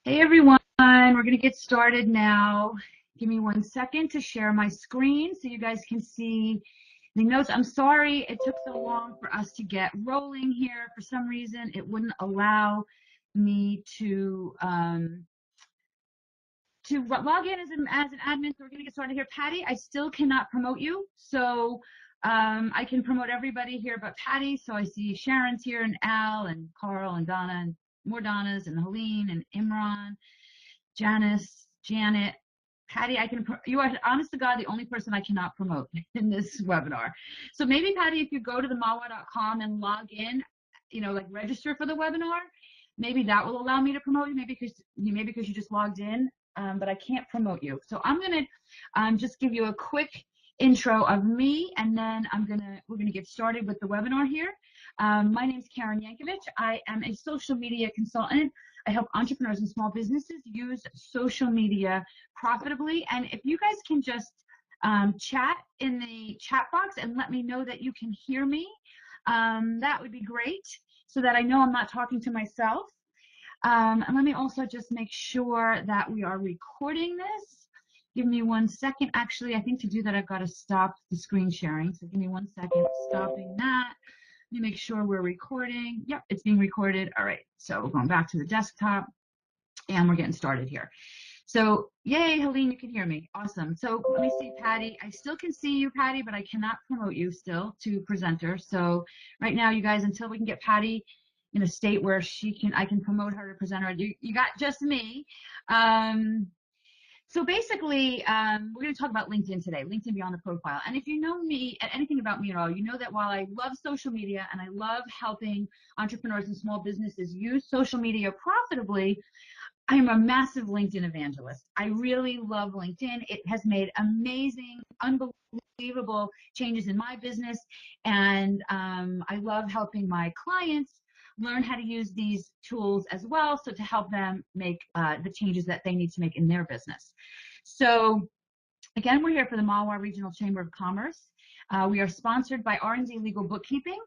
Hey everyone, we're going to get started now. Give me 1 second to share my screen so you guys can see the notes. I'm sorry it took so long for us to get rolling here. For some reason, it wouldn't allow me to log in as an admin. So we're going to get started here. Patty, I still cannot promote you. So I can promote everybody here but Patty. So I see Sharon's here and Al and Carl and Donna and more Donnas and Helene and Imran. Janice, Janet, Patty, you are honest to God the only person I cannot promote in this webinar. So maybe Patty, if you go to the mawa.com and log in, like register for the webinar, maybe that will allow me to promote you. Maybe because you just logged in, but I can't promote you. So I'm gonna just give you a quick intro of me, and then we're gonna get started with the webinar here. My name is Karen Yankovich. I am a social media consultant. I help entrepreneurs and small businesses use social media profitably. And if you guys can just chat in the chat box and let me know that you can hear me, that would be great so that I know I'm not talking to myself. And let me also just make sure that we are recording this. Give me 1 second. Actually, I think to do that, I've got to stop the screen sharing. So give me 1 second, stopping that. Let me make sure we're recording. Yep, it's being recorded. All right, so we're going back to the desktop and we're getting started here. So yay, Helene, you can hear me. Awesome. So let me see, Patty. I still can see you, Patty, but I cannot promote you still to presenter. So right now, you guys, until we can get Patty in a state where I can promote her to presenter, you got just me. So basically, we're going to talk about LinkedIn today, LinkedIn Beyond the Profile. And if you know me, anything about me at all, you know that while I love social media and I love helping entrepreneurs and small businesses use social media profitably, I am a massive LinkedIn evangelist. I really love LinkedIn. It has made amazing, unbelievable changes in my business. And I love helping my clients learn how to use these tools as well, so to help them make the changes that they need to make in their business. So again, we're here for the Mahwah Regional Chamber of Commerce. We are sponsored by R&D Legal Bookkeeping,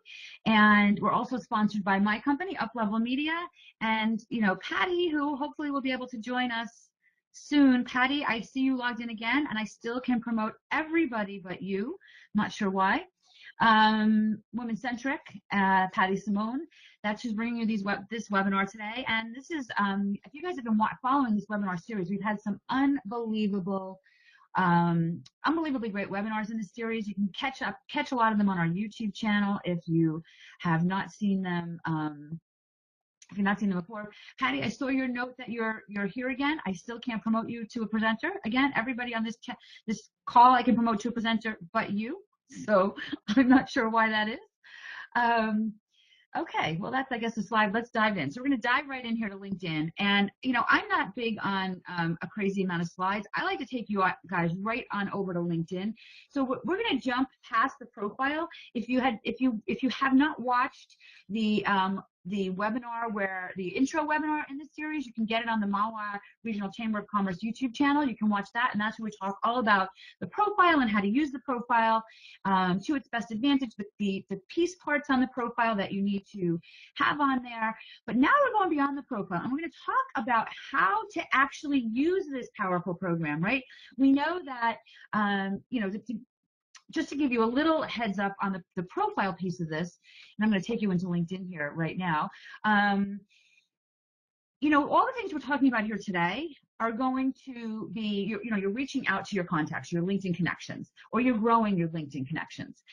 and we're also sponsored by my company, Uplevel Media, and Patty, who hopefully will be able to join us soon. Patty, I see you logged in again, and I still can promote everybody but you. Not sure why. Women Centric, Patty Simone. That's who's bringing you this webinar today. And this is, if you guys have been following this webinar series, we've had some unbelievably great webinars in this series. You can catch a lot of them on our YouTube channel if you have not seen them. If you've not seen them before. Patty, I saw your note that you're here again. I still can't promote you to a presenter. Again, everybody on this call I can promote to a presenter but you. So I'm not sure why that is. Okay, well, that's, I guess, the slide. Let's dive in. So we're going to dive right in here to LinkedIn. And, I'm not big on a crazy amount of slides. I like to take you guys right on over to LinkedIn. So we're going to jump past the profile. If you have not watched the webinar, the intro webinar in this series, you can get it on the Mahwah Regional Chamber of Commerce YouTube channel. You can watch that, and that's where we talk all about the profile and how to use the profile to its best advantage, the piece parts on the profile that you need to have on there. But now we're going beyond the profile, and we're going to talk about how to actually use this powerful program, right? We know that, just to give you a little heads up on the profile piece of this, and I'm going to take you into LinkedIn here right now. All the things we're talking about here today are going to be, you're reaching out to your contacts, your LinkedIn connections, or you're growing your LinkedIn connections.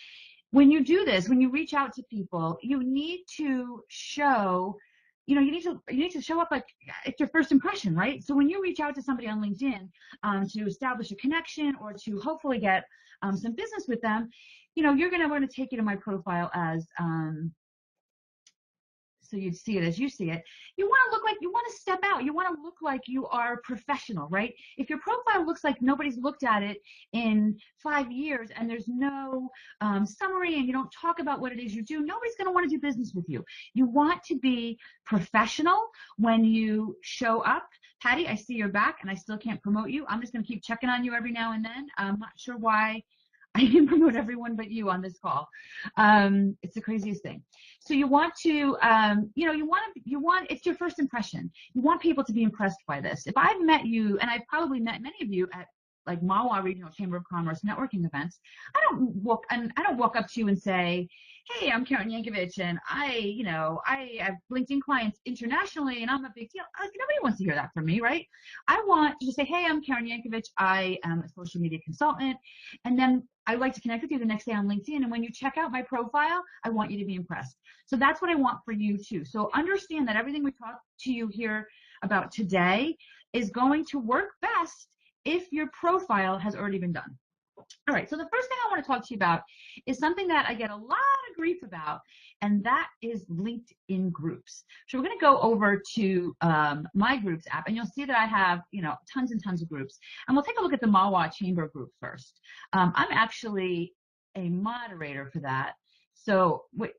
When you do this, when you reach out to people, you need to show, you need to show up like it's your first impression, right? So when you reach out to somebody on LinkedIn to establish a connection or to hopefully get some business with them, you're going to want to take you to my profile as, so you'd see it as you see it. You want to step out. You want to look like you are professional, right? If your profile looks like nobody's looked at it in 5 years and there's no summary and you don't talk about what it is you do, nobody's going to want to do business with you. You want to be professional when you show up. Patty, I see you're back and I still can't promote you. I'm just going to keep checking on you every now and then. I'm not sure why I didn't promote everyone but you on this call. It's the craziest thing. So you want to, it's your first impression. You want people to be impressed by this. If I've met you, and I've probably met many of you at like Mahwah Regional Chamber of Commerce networking events, I don't walk up to you and say, hey, I'm Karen Yankovich, and I have LinkedIn clients internationally, and I'm a big deal. Nobody wants to hear that from me, right? I want you to say, hey, I'm Karen Yankovich. I am a social media consultant, and then I'd like to connect with you the next day on LinkedIn. And when you check out my profile, I want you to be impressed. So that's what I want for you too. So understand that everything we talked to you here about today is going to work best if your profile has already been done. All right, so the first thing I want to talk to you about is something that I get a lot of grief about, and that is LinkedIn groups. So we're going to go over to my groups app, and you'll see that I have, tons and tons of groups. And we'll take a look at the Mahwah Chamber group first. I'm actually a moderator for that. So what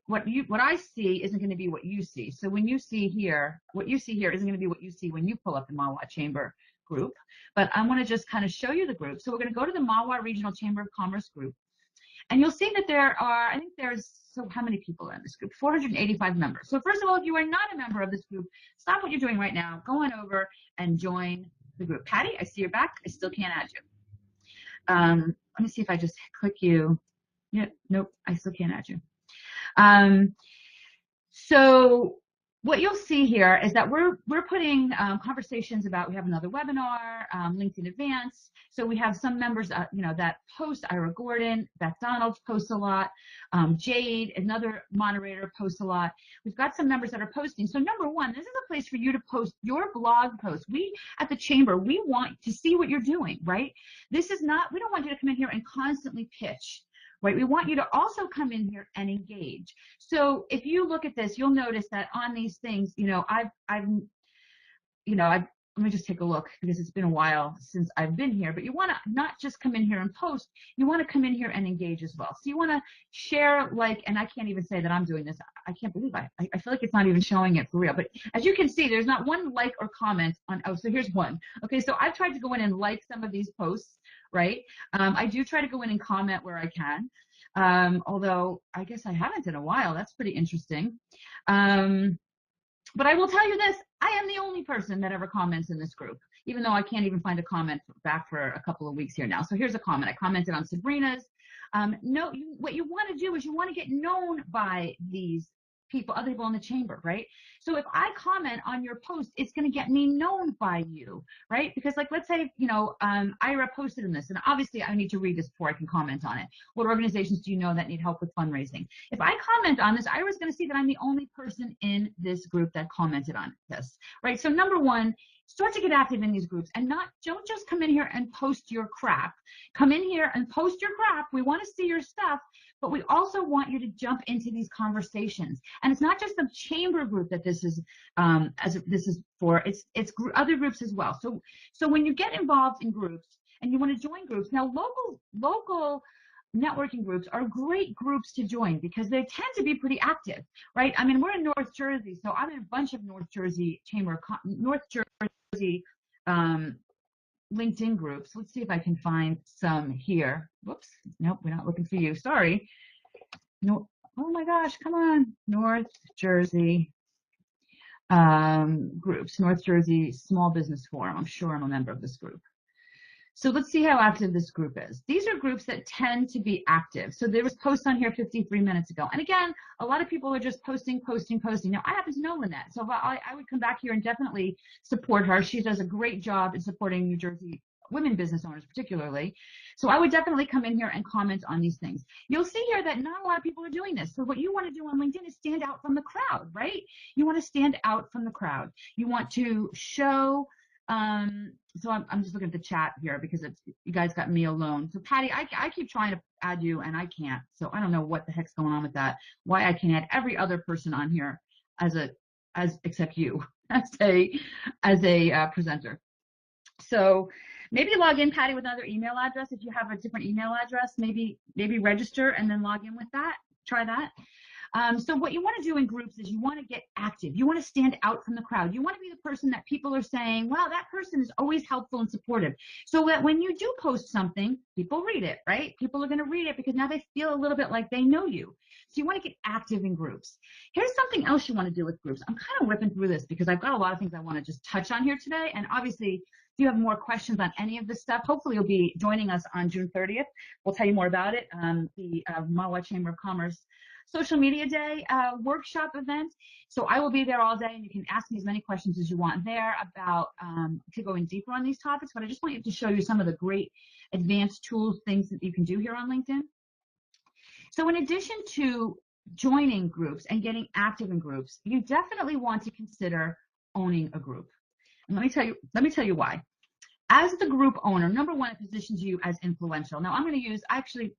I see isn't going to be what you see. So when you see here, what you see here isn't going to be what you see when you pull up the Mahwah Chamber group, but I want to just kind of show you the group. So we're going to go to the Mahwah Regional Chamber of Commerce group, and you'll see that there are, so how many people are in this group? 485 members. So first of all, if you are not a member of this group, stop what you're doing right now, go on over and join the group. Patty, I see you're back. I still can't add you. Let me see if I just click you. Yeah, nope, I still can't add you. So what you'll see here is that we're putting conversations about, we have another webinar, LinkedIn Advanced. So we have some members, that post. Ira Gordon, Beth Donalds posts a lot. Jade, another moderator, posts a lot. We've got some members that are posting. So number one, this is a place for you to post your blog post. We at the Chamber, we want to see what you're doing, right? This is not, we don't want you to come in here and constantly pitch. Right, we want you to also come in here and engage. So if you look at this, you'll notice that on these things, let me just take a look because it's been a while since I've been here, but you want to not just come in here and post, you want to come in here and engage as well. So you want to share, and I can't even say that I'm doing this. I can't believe I feel like it's not even showing it for real. But as you can see, there's not one like or comment on, so here's one. Okay, so I've tried to go in and like some of these posts, right? I do try to go in and comment where I can, although I guess I haven't in a while. That's pretty interesting. But I will tell you this, I am the only person that ever comments in this group, even though I can't even find a comment back for a couple of weeks here now. So here's a comment. I commented on Sabrina's. What you want to do is you want to get known by these people, other people in the chamber, right? So if I comment on your post, it's going to get me known by you, right? Because let's say, Ira posted in this, and obviously I need to read this before I can comment on it. What organizations do you know that need help with fundraising? If I comment on this, Ira's going to see that I'm the only person in this group that commented on this, right? So number one, start to get active in these groups, and don't just come in here and post your crap. Come in here and post your crap. We want to see your stuff, but we also want you to jump into these conversations. And it's not just the chamber group that this is for. It's other groups as well. So when you get involved in groups and you want to join groups, now local networking groups are great groups to join because they tend to be pretty active, right? I mean, we're in North Jersey, so I'm in a bunch of North Jersey LinkedIn groups. Let's see if I can find some here. Whoops, nope, we're not looking for you. Sorry. No, oh my gosh, come on. North Jersey groups, North Jersey Small Business Forum. I'm sure I'm a member of this group. So let's see how active this group is. These are groups that tend to be active. So there was posts on here 53 minutes ago. And again, a lot of people are just posting. Now, I happen to know Lynette, so I would come back here and definitely support her. She does a great job in supporting New Jersey women business owners particularly. So I would definitely come in here and comment on these things. You'll see here that not a lot of people are doing this. So what you want to do on LinkedIn is stand out from the crowd, right? You want to stand out from the crowd. You want to show, so I'm just looking at the chat here because you guys got me alone. So Patty, I keep trying to add you and I can't. So I don't know what the heck's going on with that. Why I can add every other person on here except you as a presenter. So maybe log in, Patty, with another email address. If you have a different email address, maybe register and then log in with that. Try that. So what you want to do in groups is you want to get active. You want to stand out from the crowd. You want to be the person that people are saying, wow, that person is always helpful and supportive. So that when you do post something, people read it, right? People are going to read it because now they feel a little bit like they know you. So you want to get active in groups. Here's something else you want to do with groups. I'm kind of ripping through this because I've got a lot of things I want to just touch on here today. And obviously, if you have more questions on any of this stuff, hopefully you'll be joining us on June 30th. We'll tell you more about it. The Mahwah Chamber of Commerce Social Media Day workshop event. So I will be there all day, and you can ask me as many questions as you want there about to go in deeper on these topics. But I just want to show you some of the great advanced tools, things that you can do here on LinkedIn. So in addition to joining groups and getting active in groups, you definitely want to consider owning a group. And let me tell you why. As the group owner, number one, it positions you as influential. Now I'm going to use,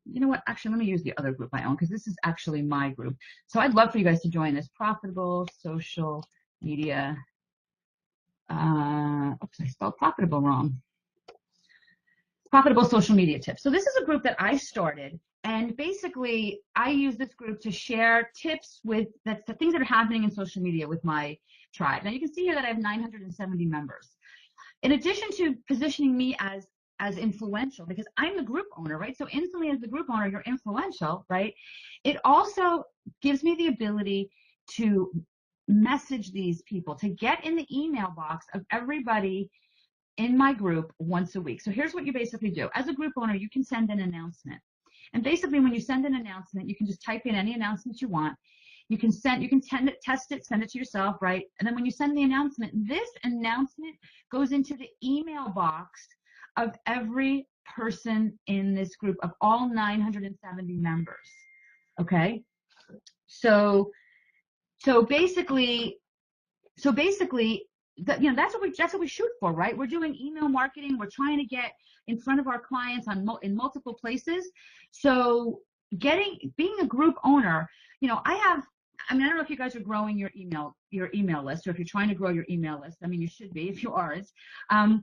you know what? Actually, let me use the other group I own because this is actually my group. So I'd love for you guys to join this Profitable Social Media. Oops, I spelled profitable wrong. Profitable Social Media Tips. So this is a group that I started, and basically I use this group to share tips with the things that are happening in social media with my tribe. Now you can see here that I have 970 members. In addition to positioning me as influential, because I'm the group owner, right? So instantly as the group owner, you're influential, right? It also gives me the ability to message these people, to get in the email box of everybody in my group once a week. So here's what you basically do. As a group owner, you can send an announcement. And basically when you send an announcement, you can just type in any announcement you want. You can test it, send it to yourself, right? And then when you send the announcement, this announcement goes into the email box of every person in this group, of all 970 members, okay? So basically, that's what we shoot for, right? We're doing email marketing. We're trying to get in front of our clients in multiple places. So being a group owner, I don't know if you guys are growing your email list, or if you're trying to grow your email list. I mean, you should be if you aren't. I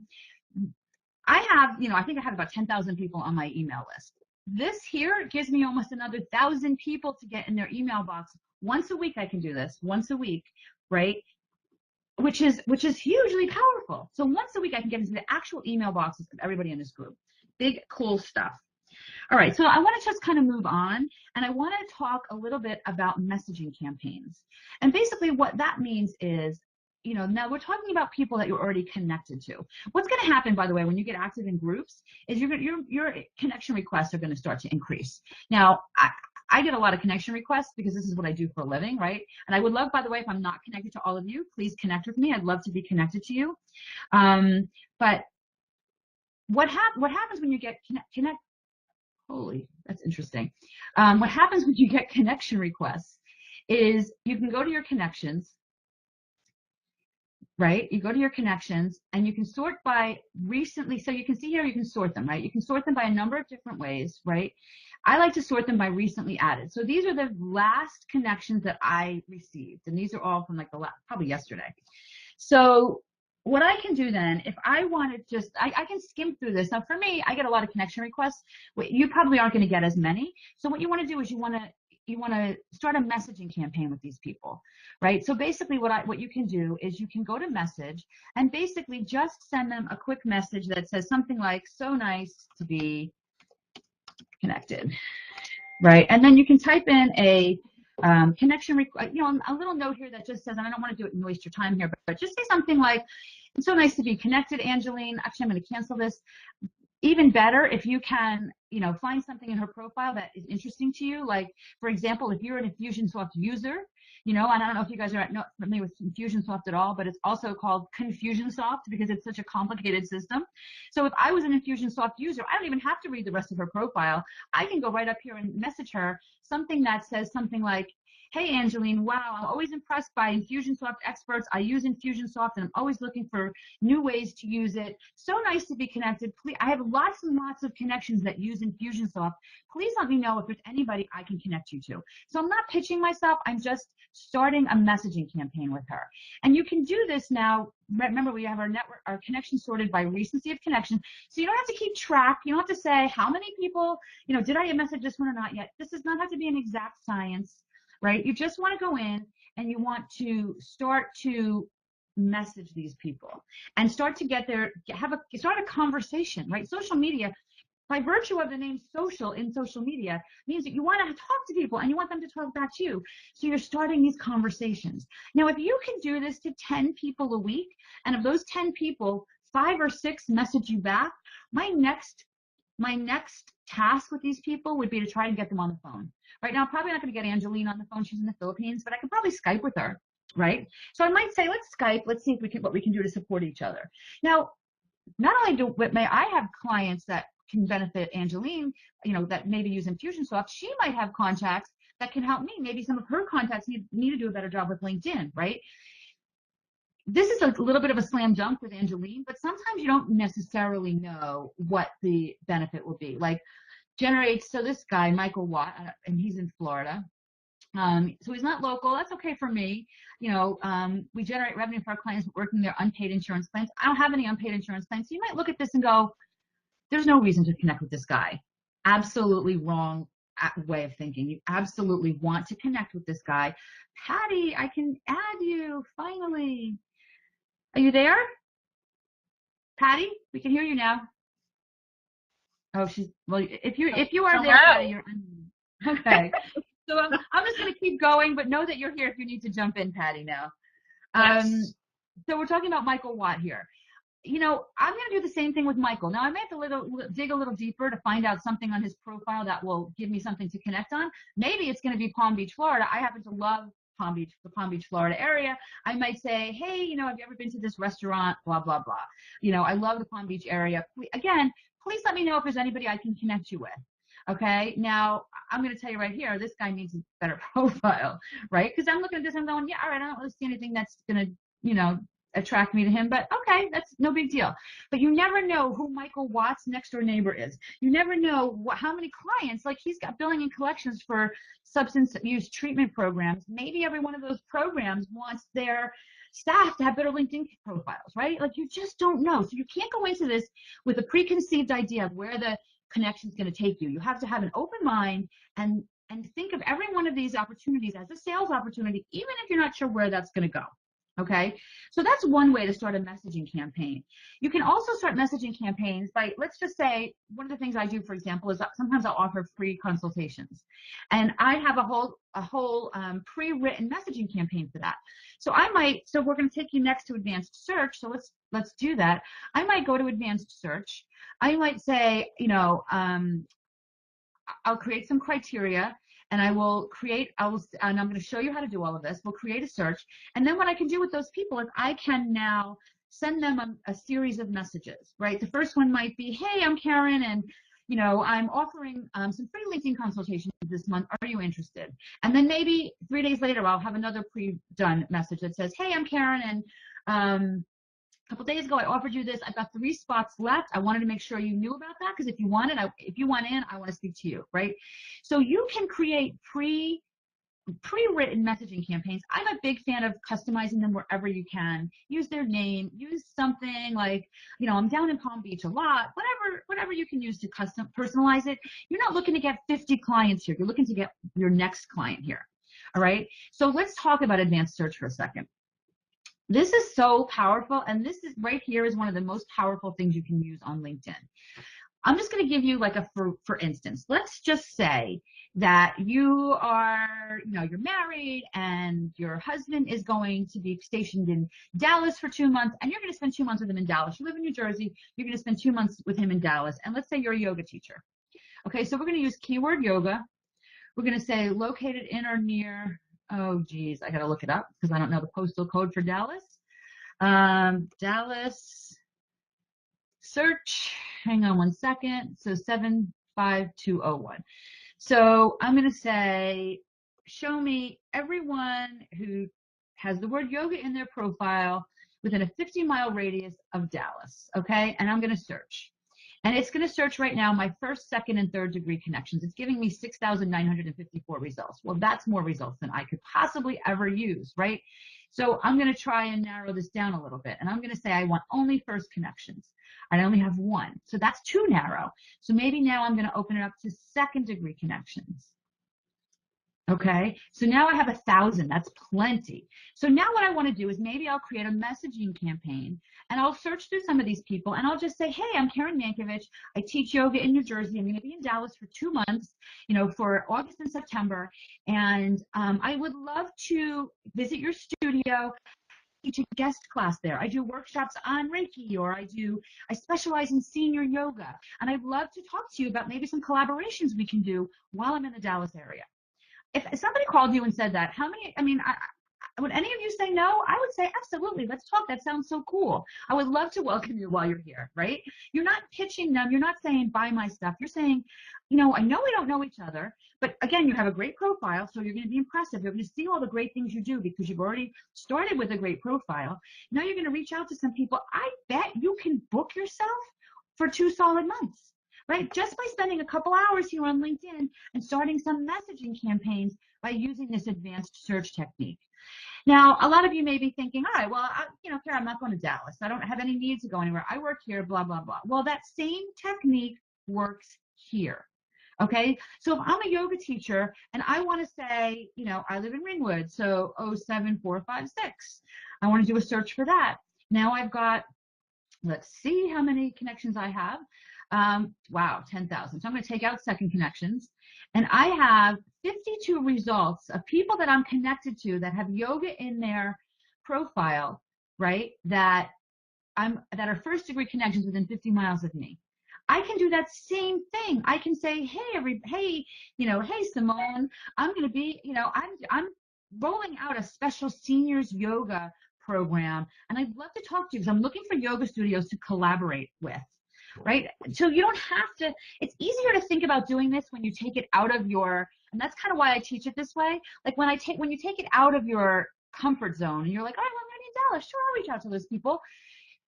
think I have about 10,000 people on my email list. This here gives me almost another 1,000 people to get in their email box. Once a week I can do this, once a week, right? Which is hugely powerful. So once a week I can get into the actual email boxes of everybody in this group. Big, cool stuff. All right, so I want to just kind of move on, and I want to talk a little bit about messaging campaigns. And basically what that means is, now we're talking about people that you're already connected to. What's going to happen, by the way, when you get active in groups is your connection requests are going to start to increase. Now, I get a lot of connection requests because this is what I do for a living, right? And I would love, by the way, if I'm not connected to all of you, please connect with me. I'd love to be connected to you. But what happens when you get connect? Holy, that's interesting. What happens when you get connection requests is you can go to your connections, right? You go to your connections and you can sort by recently. So you can see here, you can sort them, right? You can sort them by a number of different ways, right? I like to sort them by recently added. So these are the last connections that I received. And these are all from probably yesterday. So what I can do then, if I want to I can skim through this. Now for me, I get a lot of connection requests. You probably aren't going to get as many. So what you want to do is you want to start a messaging campaign with these people, right? So basically what you can do is you can go to message and basically just send them a quick message that says something like, so nice to be connected, right? And then you can type in a connection request, a little note here that just says, and I don't want to do it and waste your time here, but just say something like, it's so nice to be connected, Angeline. Actually, I'm going to cancel this. Even better if you can, find something in her profile that is interesting to you. Like, for example, if you're an Infusionsoft user, and I don't know if you guys are not familiar with Infusionsoft at all, but it's also called Confusionsoft because it's such a complicated system. So if I was an Infusionsoft user, I don't even have to read the rest of her profile. I can go right up here and message her something that says something like, hey, Angeline, wow, I'm always impressed by Infusionsoft experts. I use Infusionsoft, and I'm always looking for new ways to use it. So nice to be connected. Please, I have lots and lots of connections that use Infusionsoft. Please let me know if there's anybody I can connect you to. So I'm not pitching myself. I'm just starting a messaging campaign with her. And you can do this now. Remember, we have our connection sorted by recency of connection. So you don't have to keep track. You don't have to say how many people, did I message this one or not yet? This does not have to be an exact science. right? You just want to go in and you want to start to message these people and start to start a conversation, right? Social media, by virtue of the name social in social media, means that you want to talk to people and you want them to talk back to you. So you're starting these conversations. Now, if you can do this to 10 people a week, and of those 10 people, 5 or 6 message you back, my next task with these people would be to try to get them on the phone. Right now, I'm probably not going to get Angeline on the phone. She's in the Philippines, but I could probably Skype with her, right? So I might say, let's Skype. Let's see what we can do to support each other. Now, not only I have clients that can benefit Angeline, that maybe use Infusionsoft. She might have contacts that can help me. Maybe some of her contacts need to do a better job with LinkedIn, right? This is a little bit of a slam dunk with Angeline, but sometimes you don't necessarily know what the benefit will be. Like so this guy, Michael Watt, and he's in Florida. So he's not local. That's okay for me. We generate revenue for our clients working their unpaid insurance plans. I don't have any unpaid insurance plans. So you might look at this and go, there's no reason to connect with this guy. Absolutely wrong way of thinking. You absolutely want to connect with this guy. Patty, I can add you finally. Are you there? Patty, we can hear you now. Oh, if you are there, Patty, you're unmuted. Okay. So I'm just going to keep going, but know that you're here if you need to jump in, Patty, now. Yes. So we're talking about Michael Watt here. I'm going to do the same thing with Michael. Now, I may have to dig a little deeper to find out something on his profile that will give me something to connect on. Maybe it's going to be Palm Beach, Florida. I happen to love the Palm Beach, Florida area. I might say, hey, have you ever been to this restaurant? Blah, blah, blah. I love the Palm Beach area. Again, please let me know if there's anybody I can connect you with. Okay, now I'm going to tell you right here, this guy needs a better profile, right? Because I'm looking at this and I'm going, yeah, all right, I don't really see anything that's going to, attract me to him, but okay, that's no big deal. But you never know who Michael Watt's next door neighbor is. You never know how many clients, like he's got billing and collections for substance abuse treatment programs. Maybe every one of those programs wants their staff to have better LinkedIn profiles, right? Like you just don't know. So you can't go into this with a preconceived idea of where the connection is going to take you. You have to have an open mind and think of every one of these opportunities as a sales opportunity, even if you're not sure where that's going to go. Okay, so that's one way to start a messaging campaign. You can also start messaging campaigns by, let's just say, one of the things I do, for example, is sometimes I'll offer free consultations, and I have a whole pre-written messaging campaign for that. So we're going to take you next to advanced search. So let's do that. I might go to advanced search. I might say, I'll create some criteria. And and I'm going to show you how to do all of this. We'll create a search. And then what I can do with those people is I can now send them a series of messages, right? The first one might be, hey, I'm Karen, and I'm offering some free LinkedIn consultations this month. Are you interested? And then maybe 3 days later, I'll have another pre-done message that says, hey, I'm Karen, and a couple days ago, I offered you this. I've got 3 spots left. I wanted to make sure you knew about that because if you want in, I want to speak to you, right? So you can create pre-written messaging campaigns. I'm a big fan of customizing them wherever you can. Use their name. Use something like, I'm down in Palm Beach a lot. Whatever you can use to personalize it. You're not looking to get 50 clients here. You're looking to get your next client here. All right. So let's talk about advanced search for a second. This is so powerful, and this is right here is one of the most powerful things you can use on LinkedIn. I'm just going to give you like for instance, let's just say that you are, you're married and your husband is going to be stationed in Dallas for 2 months, and you're going to spend 2 months with him in Dallas. You live in New Jersey, you're going to spend 2 months with him in Dallas, and let's say you're a yoga teacher. Okay, so we're going to use keyword yoga. We're going to say located in or near, oh geez, I got to look it up because I don't know the postal code for Dallas. Dallas search, hang on one second. So 75201. So I'm going to say, show me everyone who has the word yoga in their profile within a 50-mile radius of Dallas. Okay. And I'm going to search. And it's going to search right now my first, second, and third degree connections. It's giving me 6,954 results. Well, that's more results than I could possibly ever use, right? So I'm going to try and narrow this down a little bit. And I'm going to say I want only first connections. I only have 1. So that's too narrow. So maybe now I'm going to open it up to second degree connections. Okay, so now I have 1,000. That's plenty. So now what I want to do is maybe I'll create a messaging campaign and I'll search through some of these people and I'll just say, hey, I'm Karen Mankiewicz. I teach yoga in New Jersey. I'm going to be in Dallas for 2 months, for August and September. And I would love to visit your studio, teach a guest class there. I do workshops on Reiki, or I specialize in senior yoga. And I'd love to talk to you about maybe some collaborations we can do while I'm in the Dallas area. If somebody called you and said that, would any of you say no? I would say, absolutely, let's talk. That sounds so cool. I would love to welcome you while you're here, right? You're not pitching them. You're not saying, buy my stuff. You're saying, I know we don't know each other, but again, you have a great profile, so you're going to be impressive. You're going to see all the great things you do because you've already started with a great profile. Now you're going to reach out to some people. I bet you can book yourself for 2 solid months. Right? Just by spending a couple hours here on LinkedIn and starting some messaging campaigns by using this advanced search technique. Now, a lot of you may be thinking, all right, well, Karen, I'm not going to Dallas. I don't have any need to go anywhere. I work here, blah, blah, blah. Well, that same technique works here. Okay, so if I'm a yoga teacher and I want to say, I live in Ringwood, so 07456. I want to do a search for that. Now I've got, let's see how many connections I have. Wow, 10,000. So I'm going to take out second connections. And I have 52 results of people that I'm connected to that have yoga in their profile, right? That are first degree connections within 50 miles of me. I can do that same thing. I can say, hey, Simone, I'm going to be, I'm rolling out a special seniors yoga program. And I'd love to talk to you because I'm looking for yoga studios to collaborate with. Right? So you don't have to, it's easier to think about doing this when you take it out of and that's kind of why I teach it this way. Like when you take it out of your comfort zone and you're like, all right, well, I'm going to be in Dallas. Sure, I'll reach out to those people.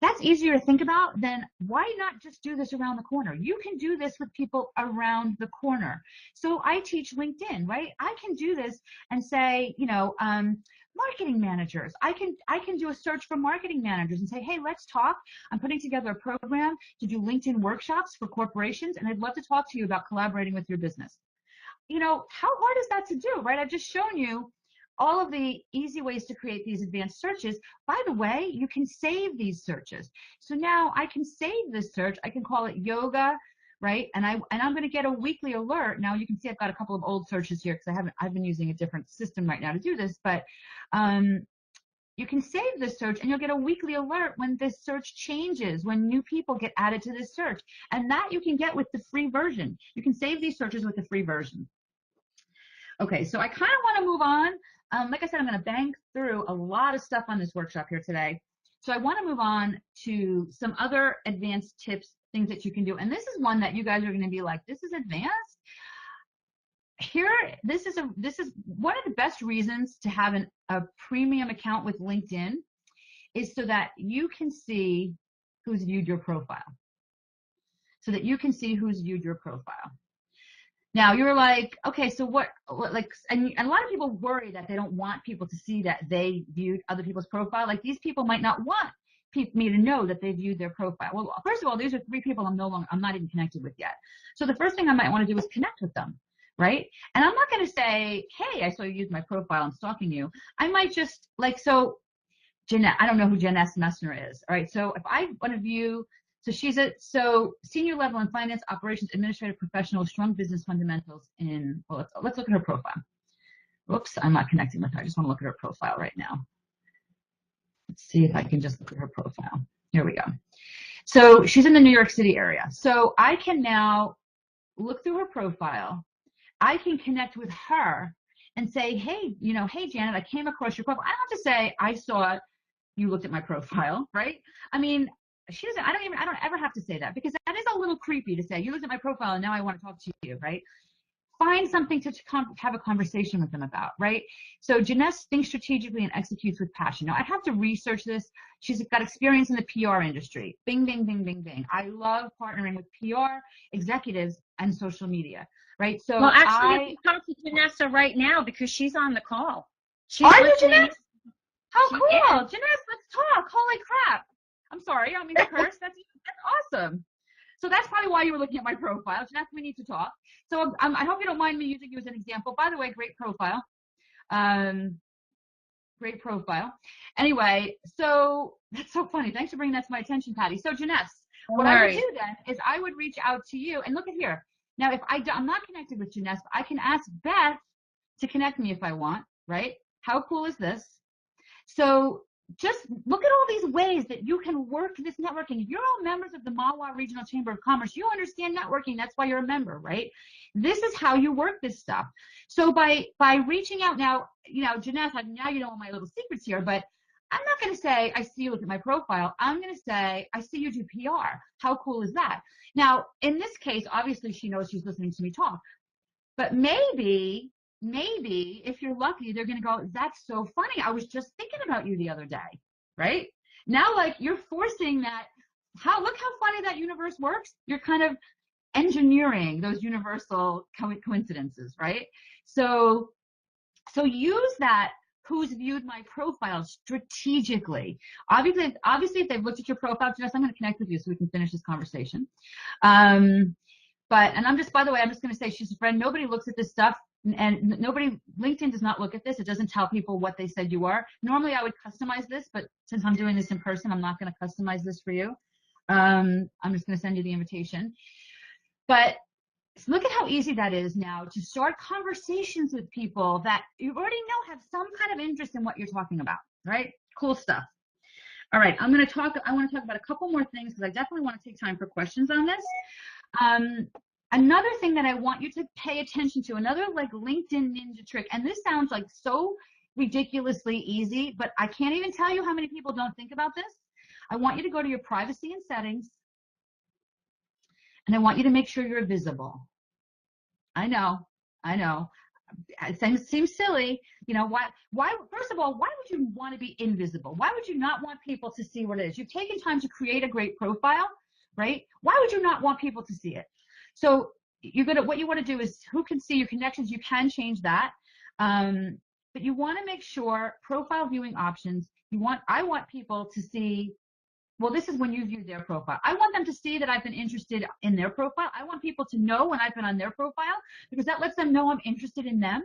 That's easier to think about than why not just do this around the corner? You can do this with people around the corner. So I teach LinkedIn, right? I can do this and say, marketing managers. I can do a search for marketing managers and say, hey, let's talk. I'm putting together a program to do LinkedIn workshops for corporations, and I'd love to talk to you about collaborating with your business. How hard is that to do, right? I've just shown you all of the easy ways to create these advanced searches. By the way, you can save these searches. So now I can save this search. I can call it yoga, right? And I'm going to get a weekly alert. Now you can see I've got a couple of old searches here because I've been using a different system right now to do this, but you can save this search and you'll get a weekly alert when this search changes, when new people get added to this search. And that you can get with the free version. You can save these searches with the free version. Okay, so I kind of want to move on. Like I said, I'm going to bang through a lot of stuff on this workshop here today. So I want to move on to some other advanced tips, things that you can do. And this is one that you guys are going to be like, this is advanced. This is one of the best reasons to have a premium account with LinkedIn is so that you can see who's viewed your profile. Now you're like, okay, so what and a lot of people worry that they don't want people to see that they viewed other people's profile. Like these people might not want me to know that they viewed their profile. Well, first of all, these are 3 people I'm not even connected with yet. So the first thing I might want to do is connect with them, right? And I'm not going to say, hey, I saw you use my profile, I'm stalking you. I might just Jeanette, I don't know who Jeanette Messner is. All right, so if I want to view, so she's senior level in finance, operations, administrative professional, strong business fundamentals let's look at her profile. Whoops, I'm not connecting with her. I just want to look at her profile right now. Let's see if I can just look at her profile. Here we go. So she's in the New York City area. So I can now look through her profile. I can connect with her and say, hey, hey, Janet, I came across your profile. I don't have to say, I saw you looked at my profile, right? I mean, I don't ever have to say that because that is a little creepy to say, you looked at my profile and now I want to talk to you, right? Find something to have a conversation with them about, right? So Jeanette thinks strategically and executes with passion. Now, I'd have to research this. She's got experience in the PR industry. Bing, bing, bing, bing, bing. I love partnering with PR executives and social media, right? So well, actually, you can talk to Janessa right now because she's on the call. Are you, Jeanette? How cool. Jeanette, let's talk. Holy crap. I'm sorry, I don't mean to curse. That's awesome. So that's probably why you were looking at my profile. Jeanette, we need to talk. So I hope you don't mind me using you as an example. By the way, great profile. Great profile. Anyway, so that's so funny. Thanks for bringing that to my attention, Patty. So Jeanette, what I would do then is I would reach out to you and look at here. Now, if I'm not connected with Jeanette, but I can ask Beth to connect me if I want, right? How cool is this? So just look at all these ways that you can work this networking. You're all members of the Mahwah Regional Chamber of Commerce. You understand networking. That's why you're a member, right? This is how you work this stuff. So by reaching out now, Jeanette, now you know all my little secrets here, but I'm not going to say, I see you look at my profile. I'm going to say, I see you do PR. How cool is that? Now, in this case, obviously she knows she's listening to me talk, but maybe if you're lucky, they're going to go, that's so funny. I was just thinking about you the other day, right? Now, like, you're forcing that. Look how funny that universe works. You're kind of engineering those universal coincidences, right? So use that. Who's viewed my profile strategically? Obviously, if they've looked at your profile, Jess, I'm going to connect with you so we can finish this conversation. By the way, I'm just going to say she's a friend. Nobody looks at this stuff, and LinkedIn does not look at this. It doesn't tell people what they said you are. Normally, I would customize this, but since I'm doing this in person, I'm not going to customize this for you. I'm just going to send you the invitation. But look at how easy that is now to start conversations with people that you already know have some kind of interest in what you're talking about, right? Cool stuff. All right, I want to talk about a couple more things because I definitely want to take time for questions on this. Another thing that I want you to pay attention to, another like LinkedIn ninja trick, and this sounds like so ridiculously easy, but I can't even tell you how many people don't think about this. I want you to go to your privacy and settings, and I want you to make sure you're visible. I know. It seems silly. Why, first of all, why would you want to be invisible? Why would you not want people to see what it is? You've taken time to create a great profile, right? Why would you not want people to see it? So what you want to do is, who can see your connections? You can change that. But you want to make sure profile viewing options, I want people to see, well, this is when you view their profile. I want them to see that I've been interested in their profile. I want people to know when I've been on their profile, because that lets them know I'm interested in them.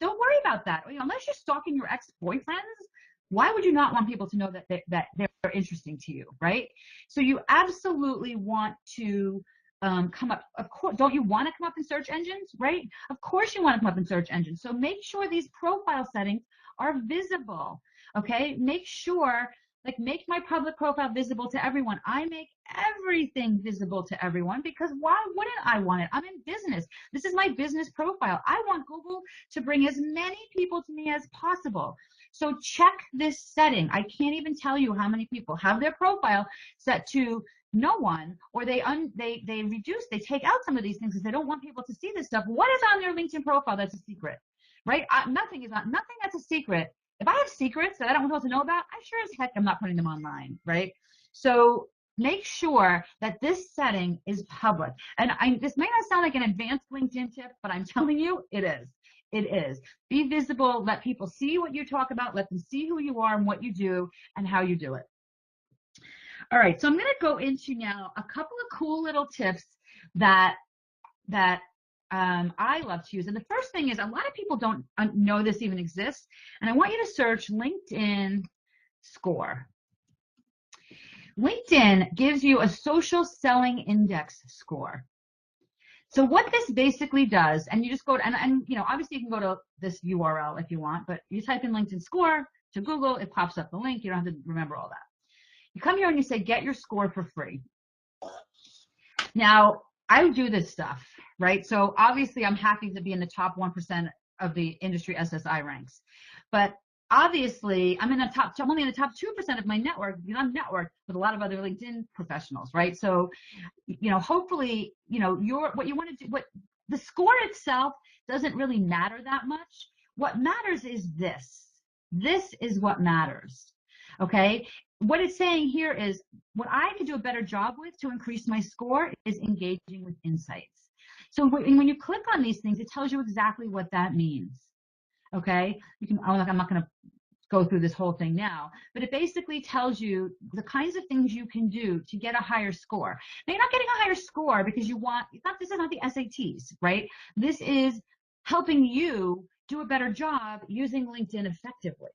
Don't worry about that. Unless you're stalking your ex-boyfriends, why would you not want people to know that they're interesting to you, right? So you absolutely want to come up. Of course, don't you want to come up in search engines, right? Of course you want to come up in search engines. So make sure these profile settings are visible, okay? Make sure, make my public profile visible to everyone. I make everything visible to everyone, because why wouldn't I want it? I'm in business. This is my business profile. I want Google to bring as many people to me as possible. So check this setting. I can't even tell you how many people have their profile set to no one, or they take out some of these things because they don't want people to see this stuff. What is on their LinkedIn profile that's a secret, right? Nothing that's a secret. If I have secrets that I don't want people to know about, I sure as heck am not putting them online, right? So make sure that this setting is public. And this may not sound like an advanced LinkedIn tip, but I'm telling you, it is. It is. Be visible. Let people see what you talk about. Let them see who you are and what you do and how you do it. All right, so I'm going to go into now a couple of cool little tips that I love to use. And the first thing is, a lot of people don't know this even exists. And I want you to search LinkedIn Score. LinkedIn gives you a social selling index score. So what this basically does, and you just go to, and obviously you can go to this URL if you want, but you type in LinkedIn Score to Google, it pops up the link. You don't have to remember all that. You come here and you say, get your score for free. Now, I do this stuff, right? So obviously I'm happy to be in the top 1% of the industry SSI ranks. But obviously I'm only in the top 2% of my network, because I'm networked with a lot of other LinkedIn professionals, right? So, hopefully, what you want to do, the score itself doesn't really matter that much. What matters is this. This is what matters, okay? What it's saying here is, what I could do a better job with to increase my score is engaging with insights. So when you click on these things, it tells you exactly what that means. Okay? I'm not going to go through this whole thing now, but it basically tells you the kinds of things you can do to get a higher score. Now, you're not getting a higher score because you want, this is not the SATs, right? This is helping you do a better job using LinkedIn effectively.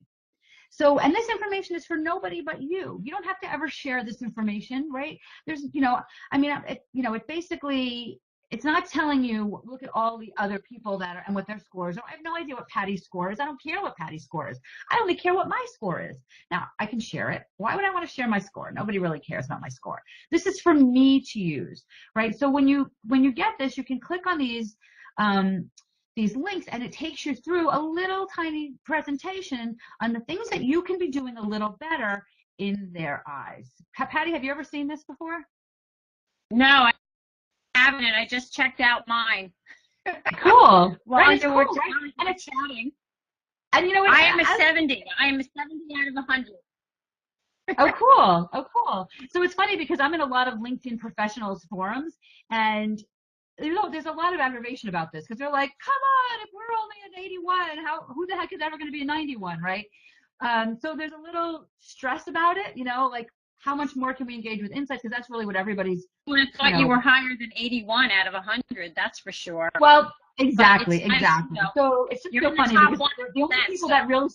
So, and this information is for nobody but you. You don't have to ever share this information, right? There's, it basically, it's not telling you, look at all the other people that are, and what their scores are. I have no idea what Patty's score is. I don't care what Patty's score is. I only care what my score is. Now, I can share it. Why would I want to share my score? Nobody really cares about my score. This is for me to use, right? So when you get this, you can click on these links, and it takes you through a little tiny presentation on the things that you can be doing a little better in their eyes. Patty, have you ever seen this before? No, I haven't. I just checked out mine. Cool. While right, you cool, were right? chatting. And you know what? I am a 70. I am a 70 out of 100. Oh, cool. Oh, cool. So it's funny because I'm in a lot of LinkedIn professionals forums, and there's a lot of aggravation about this because they're like, come on, if we're only an 81, who the heck is ever going to be a 91, right? So there's a little stress about it, like how much more can we engage with insights, because that's really what everybody's. I would have thought you were higher than 81 out of 100, that's for sure. Well, exactly. Nice, so it's just so funny because the only people that really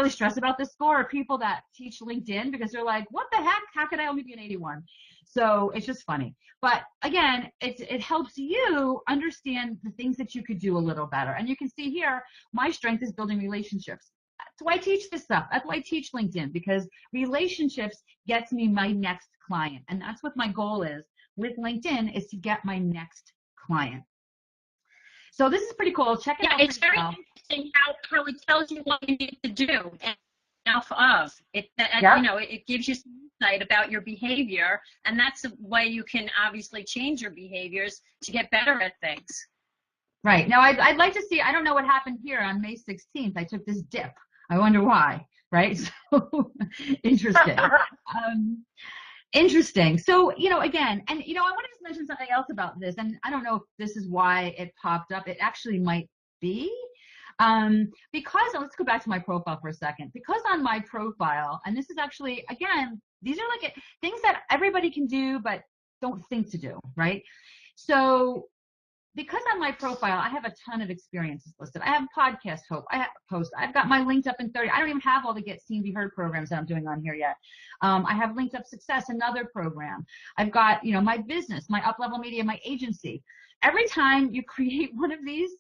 stress about this score are people that teach LinkedIn, because they're like, what the heck? How could I only be an 81? So it's just funny. But again, it helps you understand the things that you could do a little better. And you can see here, my strength is building relationships. That's why I teach this stuff. That's why I teach LinkedIn, because relationships gets me my next client. And that's what my goal is with LinkedIn, is to get my next client. So this is pretty cool. Check it out. Yeah, it's very interesting how it tells you what you need to do. Enough of it, it gives you some insight about your behavior, and that's the way you can obviously change your behaviors to get better at things. Right. Now, I'd like to see, I don't know what happened here on May 16th. I took this dip. I wonder why, right? So interesting. Interesting. So, again, and, I want to just mention something else about this, and I don't know if this is why it popped up. It actually might be. Because, let's go back to my profile for a second. Because on my profile, and this is actually, again, these are like things that everybody can do, but don't think to do, right? So because on my profile, I have a ton of experiences listed. I have podcast host. I've got my linked up in 30. I don't even have all the Get Seen, Be Heard programs that I'm doing on here yet. I have linked up Success, another program. I've got, my business, my Up Level Media, my agency. Every time you create one of these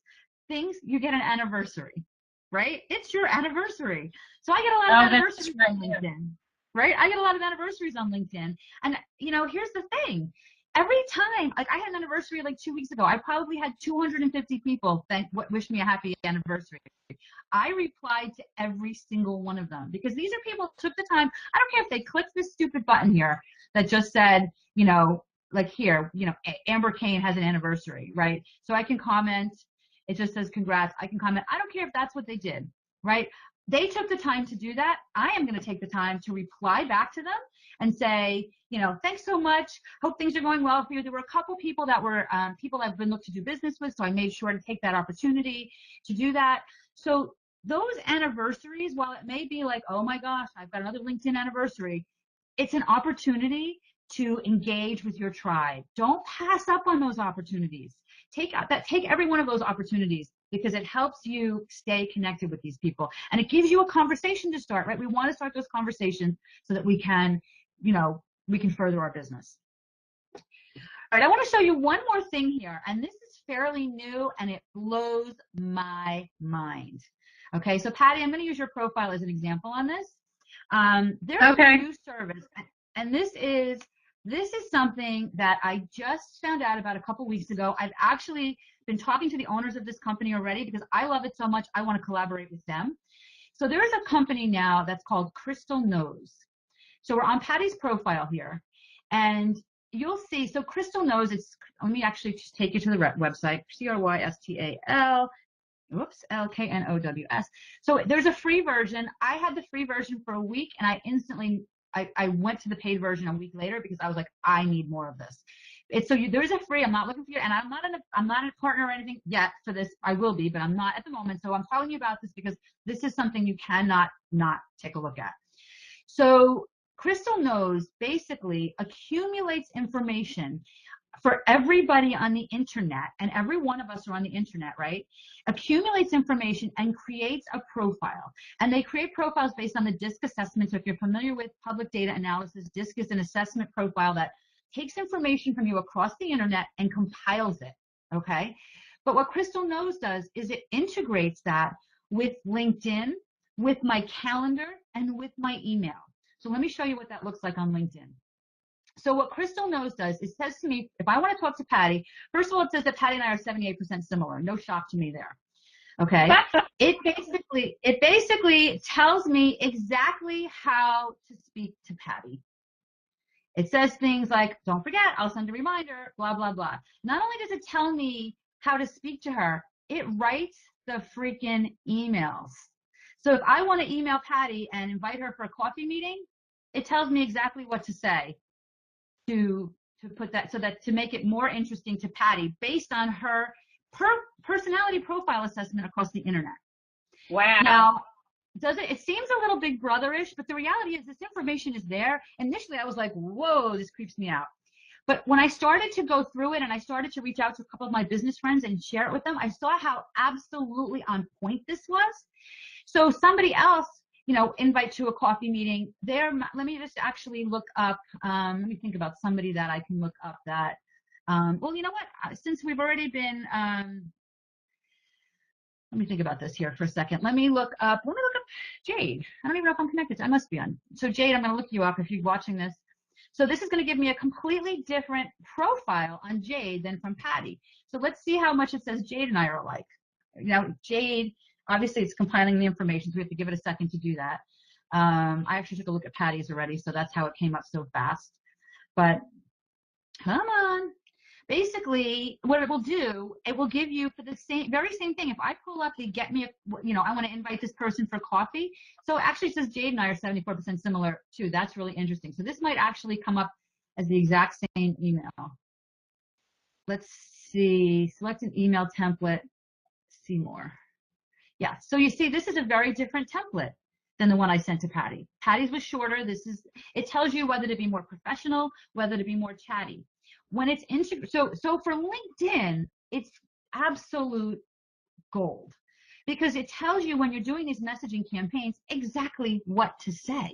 things, you get an anniversary, right? It's your anniversary. So I get a lot of anniversaries on LinkedIn, right? I get a lot of anniversaries on LinkedIn. And, here's the thing. Every time, like I had an anniversary like 2 weeks ago, I probably had 250 people wish me a happy anniversary. I replied to every single one of them, because these are people who took the time. I don't care if they clicked this stupid button here that just said, like here, Amber Kane has an anniversary, right? So I can comment. It just says congrats. I can comment. I don't care if that's what they did, right? They took the time to do that. I am going to take the time to reply back to them and say, thanks so much. Hope things are going well for you. There were a couple people that were people I've been looking to do business with, so I made sure to take that opportunity to do that. So those anniversaries, while it may be like, oh my gosh, I've got another LinkedIn anniversary, it's an opportunity to engage with your tribe. Don't pass up on those opportunities. Take every one of those opportunities, because it helps you stay connected with these people, and it gives you a conversation to start, right? We want to start those conversations so that we can, we can further our business. All right, I want to show you one more thing here, and this is fairly new, and it blows my mind. Okay, so Patty, I'm going to use your profile as an example on this. There's a new service, and this is something that I just found out about a couple weeks ago. I've actually been talking to the owners of this company already, because I love it so much. I want to collaborate with them. So there is a company now that's called Crystal Knows. So we're on Patty's profile here, and you'll see. So Crystal Knows, let me actually just take you to the website, CRYSTAL, LKNOWS. So there's a free version. I had the free version for a week, and I instantly I went to the paid version a week later, because I was like, I need more of this. there's a free, I'm not looking for you, and I'm not a partner or anything yet for this. I will be, but I'm not at the moment. So I'm telling you about this because this is something you cannot not take a look at. So Crystal Knows basically accumulates information for everybody on the internet, and every one of us are on the internet, right? Accumulates information and creates a profile. And they create profiles based on the DISC assessment. So if you're familiar with public data analysis, DISC is an assessment profile that takes information from you across the internet and compiles it, okay? But what Crystal Knows does is it integrates that with LinkedIn, with my calendar, and with my email. So let me show you what that looks like on LinkedIn. So what Crystal Knows does, it says to me, if I want to talk to Patty, first of all, it says that Patty and I are 78% similar. No shock to me there. Okay. It basically tells me exactly how to speak to Patty. It says things like, don't forget, I'll send a reminder, blah, blah, blah. Not only does it tell me how to speak to her, it writes the freaking emails. So if I want to email Patty and invite her for a coffee meeting, it tells me exactly what to say to put that, so that to make it more interesting to Patty based on her personality profile assessment across the internet. Wow. Now, it seems a little Big Brother-ish, but the reality is this information is there. Initially, I was like, whoa, this creeps me out. But when I started to go through it and I started to reach out to a couple of my business friends and share it with them, I saw how absolutely on point this was. So somebody else, invite to a coffee meeting there. Let me just actually look up, let me think about somebody that I can look up that, well, you know what, since we've already been, let me think about this here for a second. Let me look up Jade. I don't even know if I'm connected to, I must be on. So Jade, I'm going to look you up if you're watching this. So this is going to give me a completely different profile on Jade than from Patty. So let's see how much it says Jade and I are alike. Now, Jade, obviously it's compiling the information, so we have to give it a second to do that. I actually took a look at Patty's already, so that's how it came up so fast. But come on. Basically, what it will do, it will give you for the very same thing. If I pull up the get me, I want to invite this person for coffee. So it actually says Jade and I are 74% similar too. That's really interesting. So this might actually come up as the exact same email. Let's see, select an email template, see more. Yeah, so you see, this is a very different template than the one I sent to Patty. Patty's was shorter. It tells you whether to be more professional, whether to be more chatty. When it's so for LinkedIn, it's absolute gold because it tells you when you're doing these messaging campaigns exactly what to say.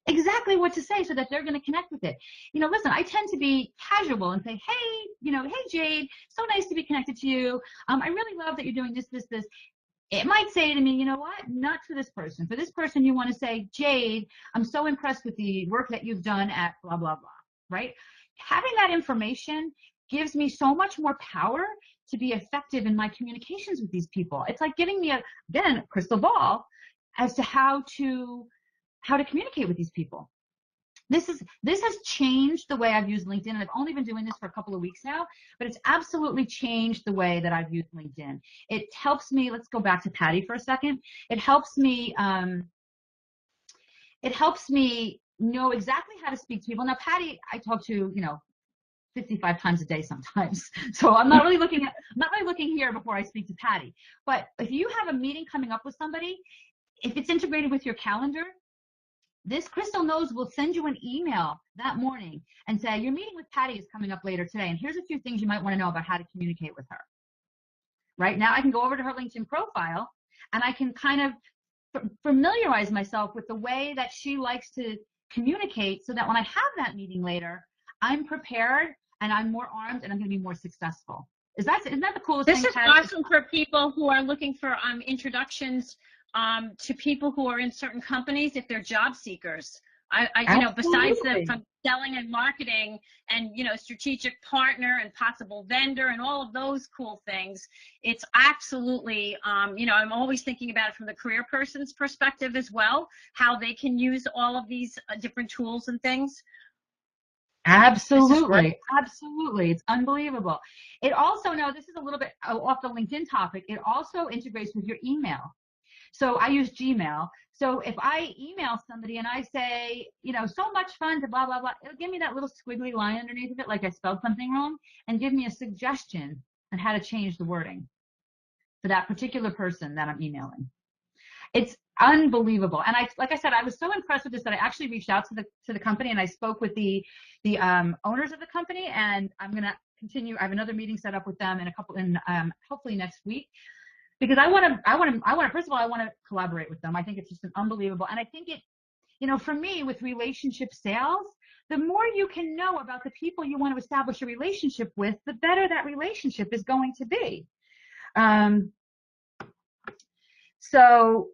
Exactly what to say so that they're going to connect with it. Listen, I tend to be casual and say, hey, hey, Jade, so nice to be connected to you. I really love that you're doing this. It might say to me, you know what, not for this person. For this person, you want to say, Jade, I'm so impressed with the work that you've done at blah, blah, blah, right? Having that information gives me so much more power to be effective in my communications with these people. It's like giving me a crystal ball as to how to communicate with these people. This has changed the way I've used LinkedIn, and I've only been doing this for a couple of weeks now, but it's absolutely changed the way that I've used LinkedIn. It helps me, let's go back to Patty for a second. It helps me know exactly how to speak to people. Now, Patty, I talk to, 55 times a day sometimes. So I'm not really looking here before I speak to Patty. But if you have a meeting coming up with somebody, if it's integrated with your calendar, this Crystal Knows will send you an email that morning and say, your meeting with Patty is coming up later today, and here's a few things you might want to know about how to communicate with her. Right now, I can go over to her LinkedIn profile, and I can kind of familiarize myself with the way that she likes to communicate so that when I have that meeting later, I'm prepared and I'm more armed and I'm going to be more successful. Isn't that the coolest thing? This is awesome for people who are looking for introductions to people who are in certain companies if they're job seekers. Besides from selling and marketing and, strategic partner and possible vendor and all of those cool things, it's absolutely, I'm always thinking about it from the career person's perspective as well, how they can use all of these different tools and things. Absolutely. Absolutely. It's unbelievable. It also, now this is a little bit off the LinkedIn topic, it also integrates with your email. So I use Gmail. So if I email somebody and I say, you know, so much fun to blah, blah, blah, it'll give me that little squiggly line underneath of it, like I spelled something wrong, and give me a suggestion on how to change the wording for that particular person that I'm emailing. It's unbelievable. And like I said, I was so impressed with this that I actually reached out to the company and I spoke with the owners of the company, and I'm going to continue. I have another meeting set up with them hopefully next week, because I want to, first of all, I want to collaborate with them. I think it's just an unbelievable. And I think it, you know, for me with relationship sales, the more you can know about the people you want to establish a relationship with, the better that relationship is going to be. So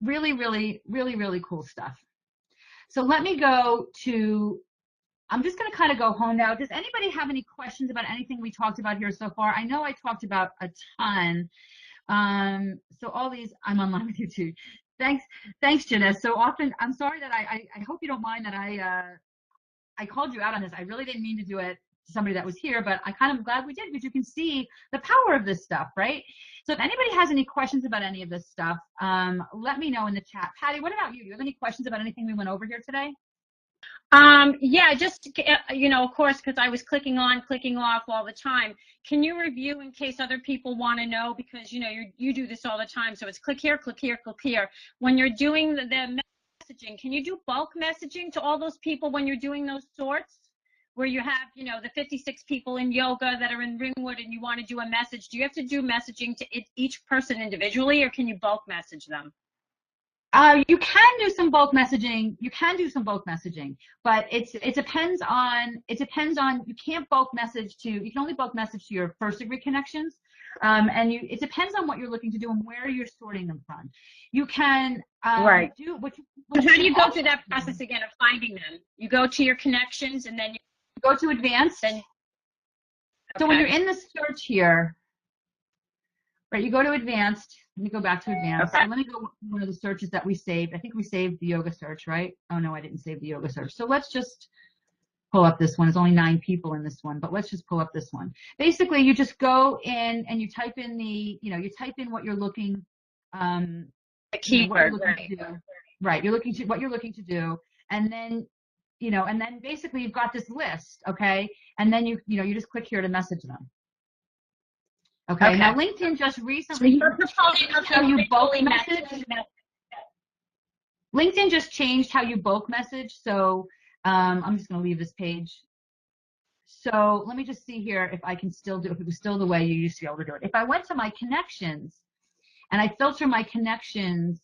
really, really, really, really cool stuff. So let me go to, I'm just going to kind of go home now. Does anybody have any questions about anything we talked about here so far? I know I talked about a ton. So all these, I'm online with you too. Thanks, Janice. So often, I'm sorry that I hope you don't mind that I called you out on this. I really didn't mean to do it to somebody that was here, but I kind of glad we did, because you can see the power of this stuff, right? So if anybody has any questions about any of this stuff, let me know in the chat. Patty, what about you? Do you have any questions about anything we went over here today? Yeah, just, you know, of course, because I was clicking on, clicking off all the time. Can you review in case other people want to know? Because, you know, you do this all the time. So it's click here, click here, click here. When you're doing the messaging, can you do bulk messaging to all those people when you're doing those sorts? Where you have, you know, the 56 people in yoga that are in Ringwood and you want to do a message. Do you have to do messaging to each person individually, or can you bulk message them? You can do some bulk messaging. You can do some bulk messaging, but it depends on, you can't bulk message to, you can only bulk message to your first degree connections. It depends on what you're looking to do and where you're sorting them from. You can, right. do what How do you go through that process again of finding them? You go to your connections and then you go to advanced. Then, okay. So when you're in the search here, right, you go to advanced. Let me go back to advanced. Okay. So let me go to one of the searches that we saved. I think we saved the yoga search, right? Oh no, I didn't save the yoga search. So let's just pull up this one. There's only 9 people in this one, but let's just pull up this one. Basically, you just go in and you type in you type in what you're looking, the keyword, right? You're looking to what you're looking to do, and then, and then basically you've got this list, okay? And then you just click here to message them. Okay. Now LinkedIn just recently changed how you bulk message. LinkedIn just changed how you bulk message. So I'm just going to leave this page. So let me just see here if I can still do, if it was still the way you used to be able to do it. If I went to my connections and I filter my connections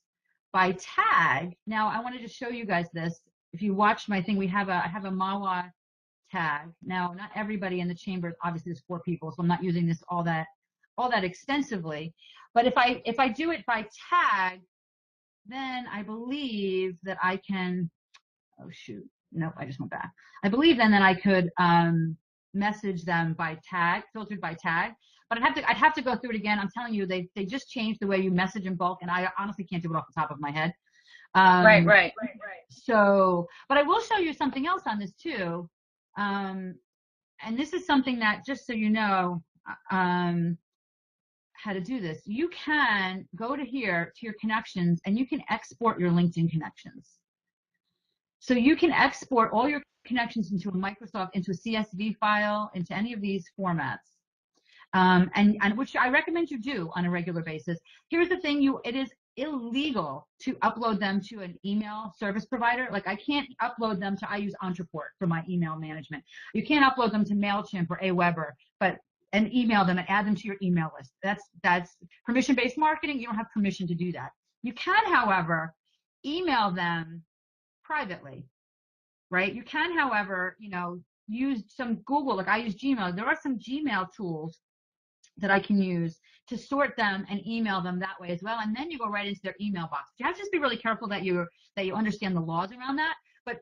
by tag, now I wanted to show you guys this. If you watch my thing, I have a MAWA tag. Now, not everybody in the chamber, obviously there's 4 people, so I'm not using this all that extensively. But if I do it by tag, then I believe that I can, oh shoot, nope, I just went back. I believe then that I could message them by tag, filtered by tag. But I'd have to go through it again. I'm telling you, they just changed the way you message in bulk, and I honestly can't do it off the top of my head. Right. So, but I will show you something else on this too. And this is something that, just so you know, how to do this. You can go to here to your connections and you can export your LinkedIn connections. So you can export all your connections into a CSV file, into any of these formats. And which I recommend you do on a regular basis. Here's the thing, it is illegal to upload them to an email service provider. Like I can't upload them to, I use Entreport for my email management. You can't upload them to MailChimp or Aweber, and email them and add them to your email list. That's permission-based marketing. You don't have permission to do that. You can, however, email them privately, right? You can, however, use some Google, like I use Gmail. There are some Gmail tools that I can use to sort them and email them that way as well. And then you go right into their email box. You have to just be really careful that you understand the laws around that. But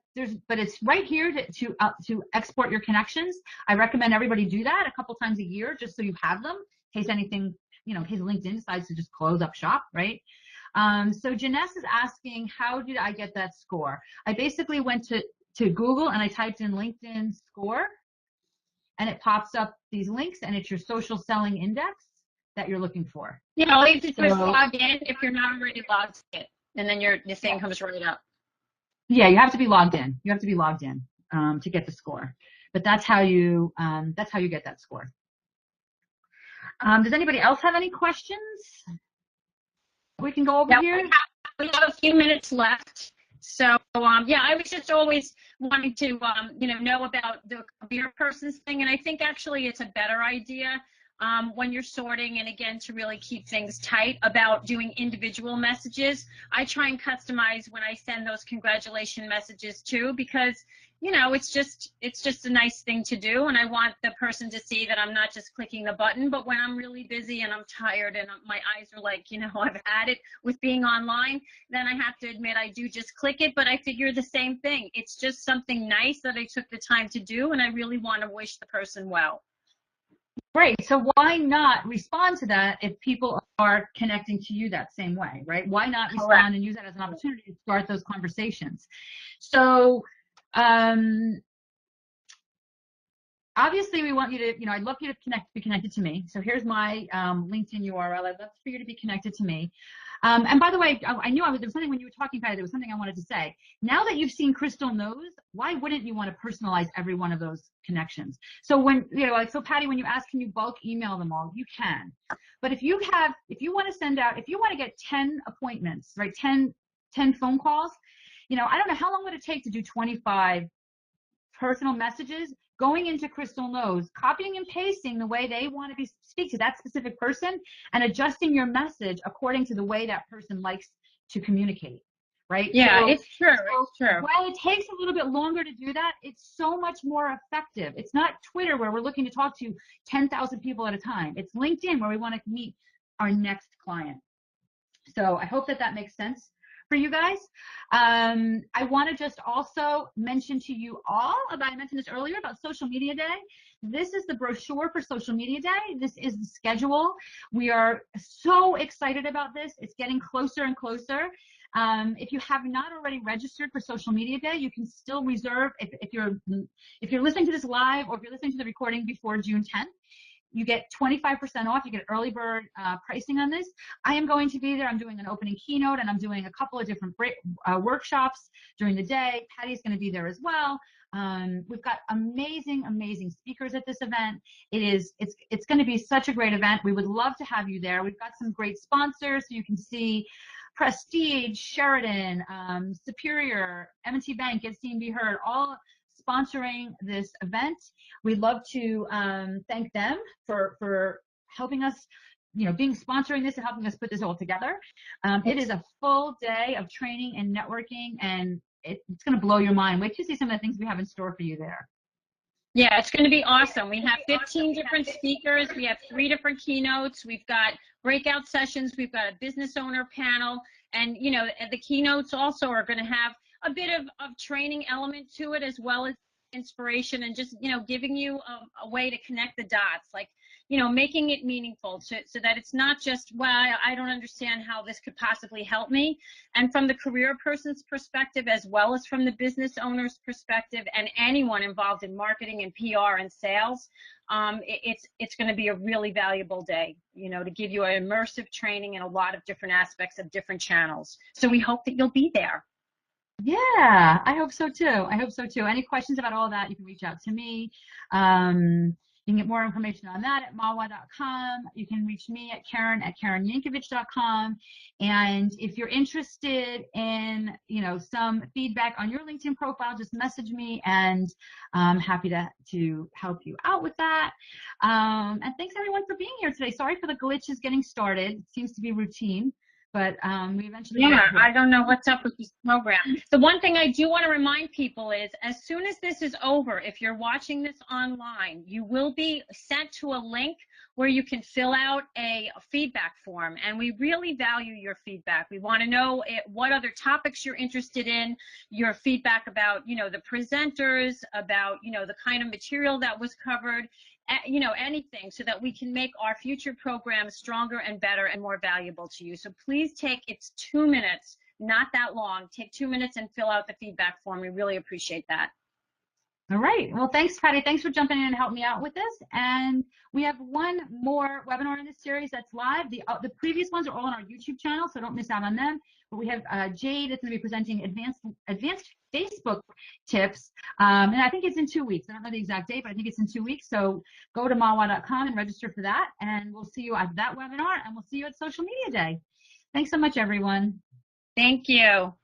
it's right here to export your connections. I recommend everybody do that a couple times a year, just so you have them in case anything, in case LinkedIn decides to just close up shop, right? So Janess is asking, how did I get that score? I basically went to Google and I typed in LinkedIn score, and it pops up these links, and it's your social selling index. that you're looking for. You know, you just So, log in if you're not already logged in, and then the thing comes right up. yeah, you have to be logged in. You have to be logged in to get the score. But that's how you get that score. Does anybody else have any questions we can go over here? We have a few minutes left. So, yeah, I was just always wanting to, know about the career person's thing. And I think actually it's a better idea when you're sorting, and again, to really keep things tight, about doing individual messages. I try and customize when I send those congratulation messages too, because it's just a nice thing to do, and I want the person to see that I'm not just clicking the button, but when I'm really busy and I'm tired and my eyes are like, I've had it with being online, then I have to admit I do just click it, but I figure the same thing. It's just something nice that I took the time to do, and I really want to wish the person well. Great. So why not respond to that if people are connecting to you that same way, right? Why not respond Correct. and use that as an opportunity to start those conversations? So, obviously we want you to, I'd love you to be connected to me. So here's my LinkedIn URL. I'd love for you to be connected to me. And by the way, I knew there was something when you were talking, Patty, there was something I wanted to say. Now that you've seen Crystal Knows, why wouldn't you want to personalize every one of those connections? So when, so Patty, when you ask, can you bulk email them all? You can. But if you want to get 10 appointments, right, 10 phone calls, I don't know, how long would it take to do 25 personal messages? Going into Crystal Knows, copying and pasting the way they want to speak to that specific person, and adjusting your message according to the way that person likes to communicate, right? Yeah, so, it's true. It's true. While it takes a little bit longer to do that, it's so much more effective. It's not Twitter where we're looking to talk to 10,000 people at a time. It's LinkedIn where we want to meet our next client. So I hope that makes sense for you guys. I want to just also mention to you all I mentioned this earlier about Social Media Day. This is the brochure for Social Media Day. This is the schedule. We are so excited about this. It's getting closer and closer. If you have not already registered for Social Media Day, you can still reserve if you're listening to this live, or if you're listening to the recording before June 10th. You get 25% off. You get early bird pricing on this. I am going to be there. I'm doing an opening keynote, and I'm doing a couple of different workshops during the day. Patty's going to be there as well. We've got amazing speakers at this event. It's going to be such a great event. We would love to have you there. We've got some great sponsors, so you can see Prestige, Sheridan, Superior, M&T Bank, Get Seen, Be Heard, all sponsoring this event. We'd love to thank them for helping us, sponsoring this and helping us put this all together. It is a full day of training and networking, and it's going to blow your mind. Wait till you see some of the things we have in store for you there. Yeah, it's going to be awesome. We have 15 different speakers. We have 3 different keynotes. We've got breakout sessions. We've got a business owner panel. And, the keynotes also are going to have a bit of training element to it, as well as inspiration, and just, giving you a way to connect the dots, like, making it meaningful so that it's not just, well, I don't understand how this could possibly help me. And from the career person's perspective, as well as from the business owner's perspective, and anyone involved in marketing and PR and sales, it's going to be a really valuable day, to give you an immersive training in a lot of different aspects of different channels. So we hope that you'll be there. Yeah, I hope so too. Any questions about all that, you can reach out to me. You can get more information on that at mawa.com. You can reach me at Karen@KarenYankovich.com. And if you're interested in, some feedback on your LinkedIn profile, just message me, and I'm happy to help you out with that. And thanks everyone for being here today. Sorry for the glitches getting started. It seems to be routine. But we eventually. Yeah, I don't know what's up with this program. The one thing I do want to remind people is, as soon as this is over, if you're watching this online, you will be sent to a link where you can fill out a feedback form. And we really value your feedback. We want to know what other topics you're interested in, your feedback about, the presenters, about, the kind of material that was covered, anything, so that we can make our future programs stronger and better and more valuable to you. So please it's 2 minutes, not that long. Take 2 minutes and fill out the feedback form. We really appreciate that. All right. Well, thanks, Patty. Thanks for jumping in and helping me out with this. And we have one more webinar in this series that's live. The previous ones are all on our YouTube channel, so don't miss out on them. But we have Jade that's going to be presenting advanced Facebook tips. And I think it's in 2 weeks. I don't know the exact date, but I think it's in 2 weeks. So go to mawa.com and register for that. And we'll see you at that webinar, and we'll see you at Social Media Day. Thanks so much, everyone. Thank you.